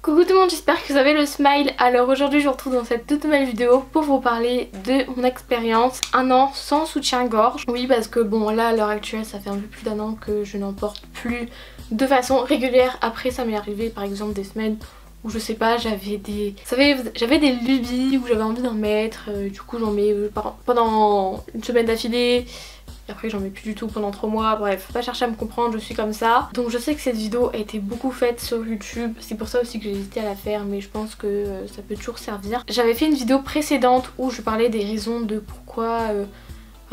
Coucou tout le monde, j'espère que vous avez le smile. Alors aujourd'hui je vous retrouve dans cette toute nouvelle vidéo pour vous parler de mon expérience 1 an sans soutien-gorge. Oui, parce que bon là à l'heure actuelle ça fait un peu plus d'1 an que je n'en porte plus de façon régulière. Après ça m'est arrivé par exemple des semaines où je sais pas, j'avais des lubies où j'avais envie d'en mettre, du coup j'en mets pendant une semaine d'affilée. Après j'en mets plus du tout pendant 3 mois, bref, faut pas chercher à me comprendre, je suis comme ça. Donc je sais que cette vidéo a été beaucoup faite sur YouTube, c'est pour ça aussi que j'ai hésité à la faire, mais je pense que ça peut toujours servir. J'avais fait une vidéo précédente où je parlais des raisons de pourquoi,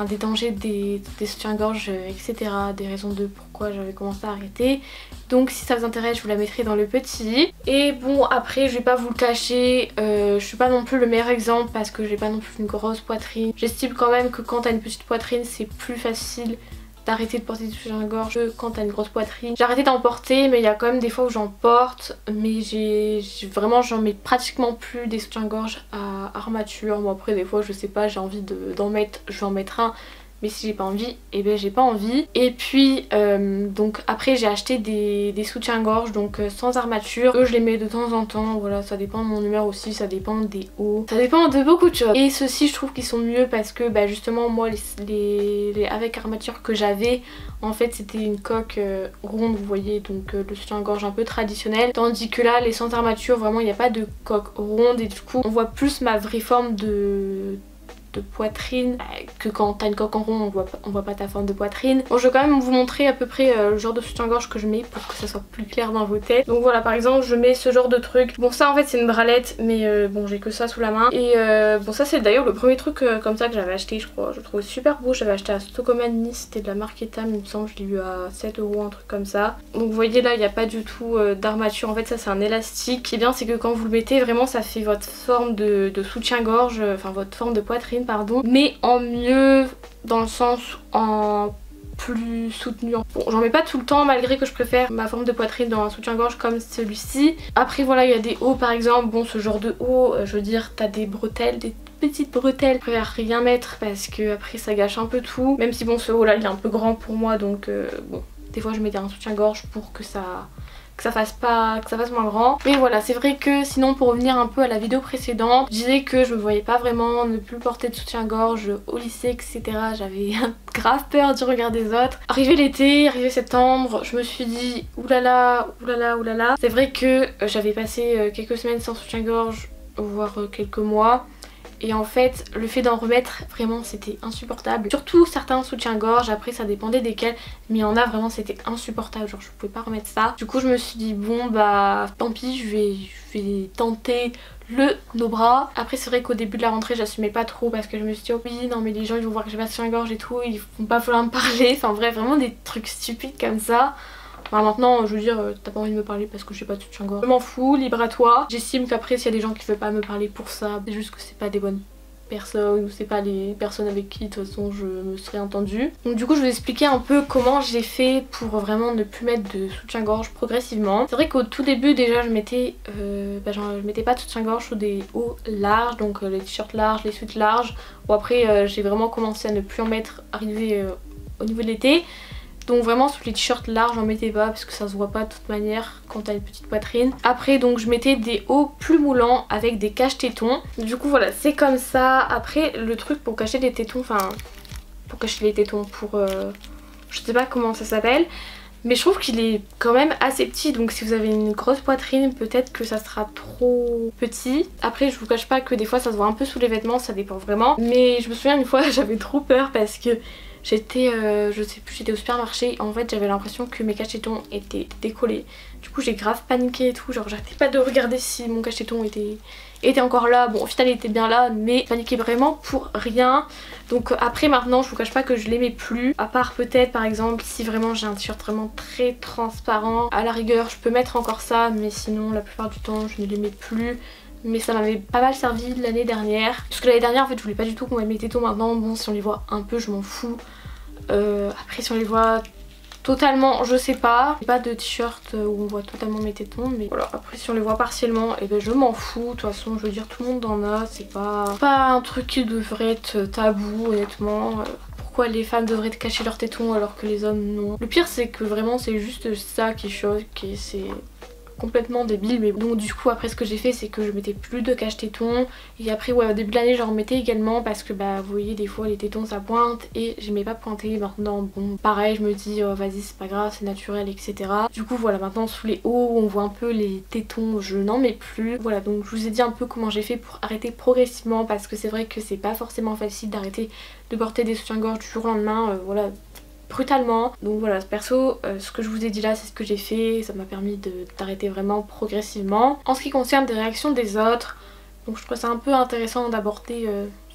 des dangers des soutiens-gorge, etc. Des raisons de pourquoi j'avais commencé à arrêter. Donc si ça vous intéresse je vous la mettrai dans le petit. Et bon après je vais pas vous le cacher, je suis pas non plus le meilleur exemple parce que j'ai pas non plus une grosse poitrine. J'estime quand même que quand t'as une petite poitrine c'est plus facile d'arrêter de porter du soutien-gorge que quand t'as une grosse poitrine. J'ai arrêté d'en porter mais il y a quand même des fois où j'en porte, mais j'en mets pratiquement plus des soutiens-gorge à armature. Bon après des fois je sais pas, j'ai envie d'en mettre, je vais en mettre un. Mais si j'ai pas envie, et ben j'ai pas envie. Et puis donc après j'ai acheté des soutiens-gorge donc sans armature. Eux je les mets de temps en temps, voilà, ça dépend de mon humeur aussi, ça dépend des hauts, ça dépend de beaucoup de choses. Et ceux-ci je trouve qu'ils sont mieux parce que justement moi les avec armature que j'avais, en fait c'était une coque ronde, vous voyez, donc le soutien-gorge un peu traditionnel. Tandis que là les sans armature vraiment il n'y a pas de coque ronde et du coup on voit plus ma vraie forme de poitrine que quand t'as une coque en rond on voit pas ta forme de poitrine. Bon je vais quand même vous montrer à peu près le genre de soutien-gorge que je mets pour que ça soit plus clair dans vos têtes. Donc voilà, par exemple je mets ce genre de truc. Bon ça en fait c'est une bralette mais bon j'ai que ça sous la main. Et bon ça c'est d'ailleurs le premier truc comme ça que j'avais acheté, je crois. Je le trouvais super beau, j'avais acheté à Stockholm Nice, c'était de la marque Etam il me semble, je l'ai eu à 7 €, un truc comme ça. Donc vous voyez là il n'y a pas du tout d'armature, en fait ça c'est un élastique. Ce qui est bien c'est que quand vous le mettez vraiment ça fait votre forme de soutien-gorge, enfin votre forme de poitrine pardon, mais en mieux, dans le sens en plus soutenu. Bon j'en mets pas tout le temps malgré que je préfère ma forme de poitrine dans un soutien-gorge comme celui-ci. Après voilà il y a des hauts par exemple, bon ce genre de haut, je veux dire t'as des bretelles, des petites bretelles, je préfère rien mettre parce que après ça gâche un peu tout. Même si bon ce haut là il est un peu grand pour moi donc bon des fois je mettais un soutien-gorge pour que ça fasse moins grand. Mais voilà, c'est vrai que sinon pour revenir un peu à la vidéo précédente, je disais que je me voyais pas vraiment ne plus porter de soutien-gorge au lycée etc. J'avais grave peur du regard des autres. Arrivé l'été, arrivé septembre, je me suis dit oulala, oulala, oulala. C'est vrai que j'avais passé quelques semaines sans soutien-gorge, voire quelques mois. Et en fait le fait d'en remettre vraiment c'était insupportable. Surtout certains soutiens-gorge, après ça dépendait desquels, mais il y en a vraiment c'était insupportable, genre je pouvais pas remettre ça. Du coup je me suis dit bon bah tant pis, je vais tenter le no bras. Après c'est vrai qu'au début de la rentrée j'assumais pas trop parce que je me suis dit oh oui non mais les gens ils vont voir que j'ai pas de soutien-gorge et tout, ils vont pas vouloir me parler, enfin bref vraiment des trucs stupides comme ça. Enfin, maintenant je veux dire t'as pas envie de me parler parce que j'ai pas de soutien-gorge, je m'en fous, libre à toi. J'estime qu'après s'il y a des gens qui veulent pas me parler pour ça, c'est juste que c'est pas des bonnes personnes ou c'est pas les personnes avec qui de toute façon je me serais entendue. Donc du coup je vais vous expliquer un peu comment j'ai fait pour vraiment ne plus mettre de soutien-gorge progressivement. C'est vrai qu'au tout début déjà je mettais je mettais pas de soutien-gorge sur des hauts larges, donc les t-shirts larges, les sweats larges. Bon après j'ai vraiment commencé à ne plus en mettre arrivé au niveau de l'été. Donc vraiment sous les t-shirts larges j'en mettais pas parce que ça se voit pas de toute manière quand t'as une petite poitrine. Après donc je mettais des hauts plus moulants avec des cache-tétons. Du coup voilà c'est comme ça. Après le truc pour cacher les tétons, je sais pas comment ça s'appelle, mais je trouve qu'il est quand même assez petit, donc si vous avez une grosse poitrine peut-être que ça sera trop petit. Après je vous cache pas que des fois ça se voit un peu sous les vêtements, ça dépend vraiment. Mais je me souviens une fois j'avais trop peur parce que j'étais, je sais plus, j'étais au supermarché, en fait j'avais l'impression que mes cache-tétons étaient décollés. Du coup j'ai grave paniqué et tout, genre j'arrêtais pas de regarder si mon cache-téton était encore là. Bon au final il était bien là mais je paniquais vraiment pour rien. Donc après maintenant je vous cache pas que je l'aimais plus. À part peut-être par exemple si vraiment j'ai un t-shirt vraiment très transparent, à la rigueur je peux mettre encore ça, mais sinon la plupart du temps je ne l'aimais plus. Mais ça m'avait pas mal servi l'année dernière. Parce que l'année dernière en fait je voulais pas du tout qu'on voit mes tétons. Maintenant bon si on les voit un peu je m'en fous. Après si on les voit totalement je sais pas. J'ai pas de t-shirt où on voit totalement mes tétons, mais voilà. Après si on les voit partiellement et ben je m'en fous. De toute façon je veux dire tout le monde en a. C'est pas un truc qui devrait être tabou honnêtement. Pourquoi les femmes devraient cacher leurs tétons alors que les hommes non. Le pire c'est que vraiment c'est juste ça qui choque et c'est complètement débile, mais donc du coup après ce que j'ai fait c'est que je mettais plus de cache tétons et après ouais au début de l'année j'en remettais également parce que bah vous voyez des fois les tétons ça pointe et j'aimais pas pointer. Maintenant bon pareil je me dis oh, vas-y c'est pas grave c'est naturel etc. Du coup voilà maintenant sous les hauts on voit un peu les tétons je n'en mets plus. Voilà donc je vous ai dit un peu comment j'ai fait pour arrêter progressivement parce que c'est vrai que c'est pas forcément facile d'arrêter de porter des soutiens-gorge du jour au lendemain voilà brutalement. Donc voilà perso ce que je vous ai dit là c'est ce que j'ai fait, ça m'a permis d'arrêter vraiment progressivement. En ce qui concerne des réactions des autres, donc je trouve ça un peu intéressant d'aborder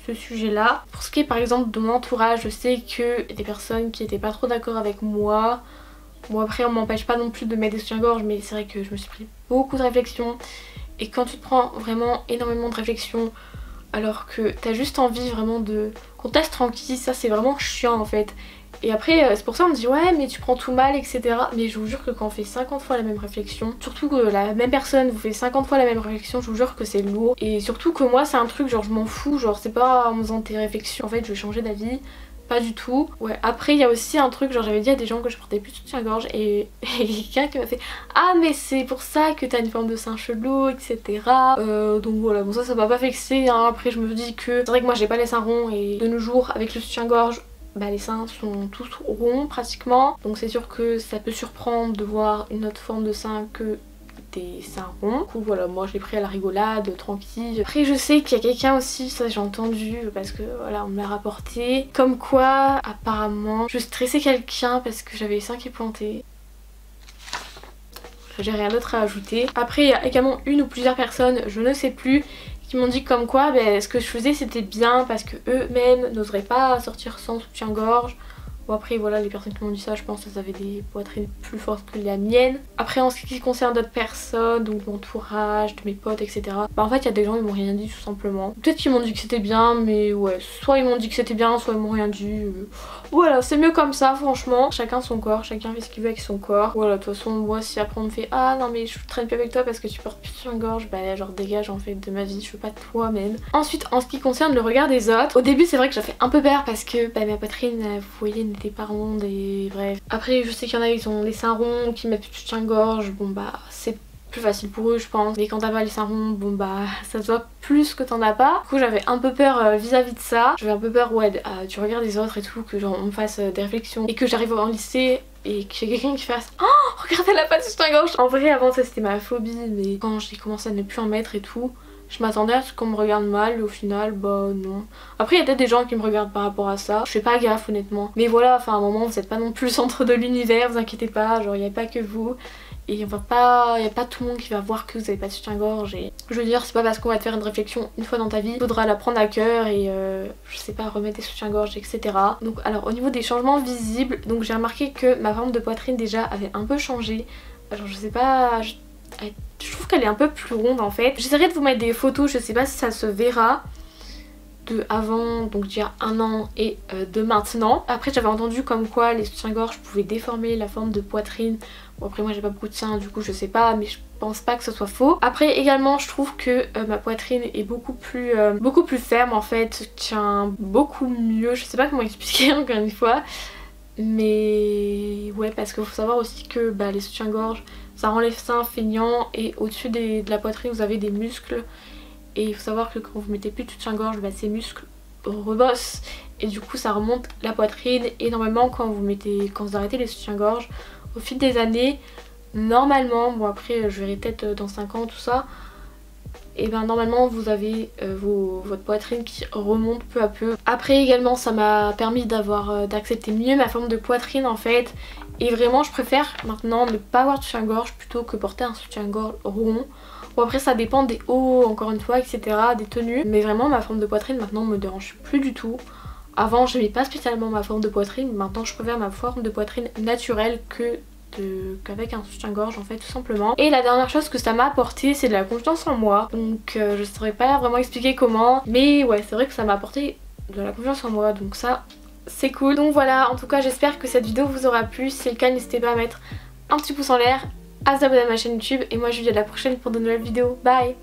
ce sujet là. Pour ce qui est par exemple de mon entourage, je sais que des personnes qui étaient pas trop d'accord avec moi. Bon après on m'empêche pas non plus de mettre des soutiens-gorge mais c'est vrai que je me suis pris beaucoup de réflexions et quand tu te prends vraiment énormément de réflexions alors que t'as juste envie vraiment de qu'on te laisse tranquille, ça c'est vraiment chiant en fait. Et après c'est pour ça on me dit ouais mais tu prends tout mal etc. Mais je vous jure que quand on fait 50 fois la même réflexion, surtout que la même personne vous fait 50 fois la même réflexion, je vous jure que c'est lourd. Et surtout que moi c'est un truc genre je m'en fous, genre c'est pas en faisant tes réflexions en fait je vais changer d'avis. Pas du tout. Ouais après il y a aussi un truc genre j'avais dit à des gens que je portais plus de soutien-gorge et quelqu'un qui m'a fait ah mais c'est pour ça que t'as une forme de sein chelou etc. Donc voilà bon ça m'a pas vexé hein. Après je me dis que c'est vrai que moi j'ai pas les seins ronds et de nos jours avec le soutien-gorge bah les seins sont tous ronds pratiquement. Donc c'est sûr que ça peut surprendre de voir une autre forme de sein que des seins ronds. Du coup voilà moi je l'ai pris à la rigolade, tranquille. Après je sais qu'il y a quelqu'un aussi, ça j'ai entendu parce que voilà on me l'a rapporté, comme quoi apparemment je stressais quelqu'un parce que j'avais les seins qui pointaient. J'ai rien d'autre à ajouter. Après il y a également une ou plusieurs personnes, je ne sais plus, qui m'ont dit comme quoi ce que je faisais c'était bien parce que eux-mêmes n'oseraient pas sortir sans soutien-gorge. Bon après voilà les personnes qui m'ont dit ça je pense qu'elles avaient des poitrines plus fortes que la mienne. Après en ce qui concerne d'autres personnes, donc mon entourage, de mes potes etc. Bah en fait il y a des gens qui m'ont rien dit tout simplement. Peut-être qu'ils m'ont dit que c'était bien mais ouais soit ils m'ont dit que c'était bien soit ils m'ont rien dit. Voilà c'est mieux comme ça franchement. Chacun son corps, chacun fait ce qu'il veut avec son corps. Voilà de toute façon moi si après on me fait ah non mais je traîne plus avec toi parce que tu portes plus de gorge, bah genre dégage en fait de ma vie, je veux pas de toi-même. Ensuite en ce qui concerne le regard des autres, au début c'est vrai que j'ai fait un peu peur parce que bah, ma poitrine vous voyez n'était pas ronde et bref. Après je sais qu'il y en a qui ont les seins ronds, qui mettent plus de soutien-gorge, bon bah c'est plus facile pour eux je pense. Mais quand t'as pas les seins ronds, bon bah ça se voit plus que t'en as pas. Du coup j'avais un peu peur vis-à-vis de ça. J'avais un peu peur ouais du regard des autres et tout, que genre on me fasse des réflexions et que j'arrive en lycée et que j'ai quelqu'un qui fasse oh regardez la patte de soutien-gorge. En vrai avant ça c'était ma phobie mais quand j'ai commencé à ne plus en mettre et tout, je m'attendais à ce qu'on me regarde mal, au final bah non. Après il y a peut-être des gens qui me regardent par rapport à ça, je fais pas gaffe honnêtement. Mais voilà, enfin à un moment vous êtes pas non plus le centre de l'univers, vous inquiétez pas, genre il n'y a pas que vous. Et il y a pas tout le monde qui va voir que vous avez pas de soutien-gorge. Et je veux dire c'est pas parce qu'on va te faire une réflexion une fois dans ta vie, il faudra la prendre à cœur et je sais pas remettre des soutiens-gorge etc. Donc alors au niveau des changements visibles, donc j'ai remarqué que ma forme de poitrine déjà avait un peu changé. Alors je sais pas, je trouve qu'elle est un peu plus ronde en fait. J'essaierai de vous mettre des photos, je sais pas si ça se verra, de avant, donc d'il y a un an et de maintenant. Après j'avais entendu comme quoi les soutiens-gorge pouvaient déformer la forme de poitrine. Bon après moi j'ai pas beaucoup de seins du coup je sais pas, mais je pense pas que ce soit faux. Après également je trouve que ma poitrine est beaucoup plus ferme en fait, tient beaucoup mieux, je sais pas comment expliquer encore une fois. Mais ouais parce qu'il faut savoir aussi que bah, les soutiens-gorge ça rend les seins feignants et au-dessus de la poitrine vous avez des muscles. Et il faut savoir que quand vous mettez plus de soutien-gorge, bah, ces muscles rebossent et du coup ça remonte la poitrine. Et normalement quand vous arrêtez les soutiens-gorge au fil des années, normalement, bon après je verrai peut-être dans 5 ans tout ça, et ben normalement vous avez votre poitrine qui remonte peu à peu. Après également ça m'a permis d'accepter mieux ma forme de poitrine en fait. Et vraiment je préfère maintenant ne pas avoir de soutien-gorge plutôt que porter un soutien-gorge rond. Bon après ça dépend des hauts encore une fois etc, des tenues. Mais vraiment ma forme de poitrine maintenant me dérange plus du tout. Avant j'aimais pas spécialement ma forme de poitrine, maintenant je préfère ma forme de poitrine naturelle qu'avec un soutien-gorge en fait tout simplement. Et la dernière chose que ça m'a apporté c'est de la confiance en moi. Donc je saurais pas vraiment expliquer comment, mais ouais c'est vrai que ça m'a apporté de la confiance en moi, donc ça c'est cool. Donc voilà, en tout cas j'espère que cette vidéo vous aura plu. Si c'est le cas n'hésitez pas à mettre un petit pouce en l'air, à vous abonner à ma chaîne YouTube et moi je vous dis à la prochaine pour de nouvelles vidéos. Bye.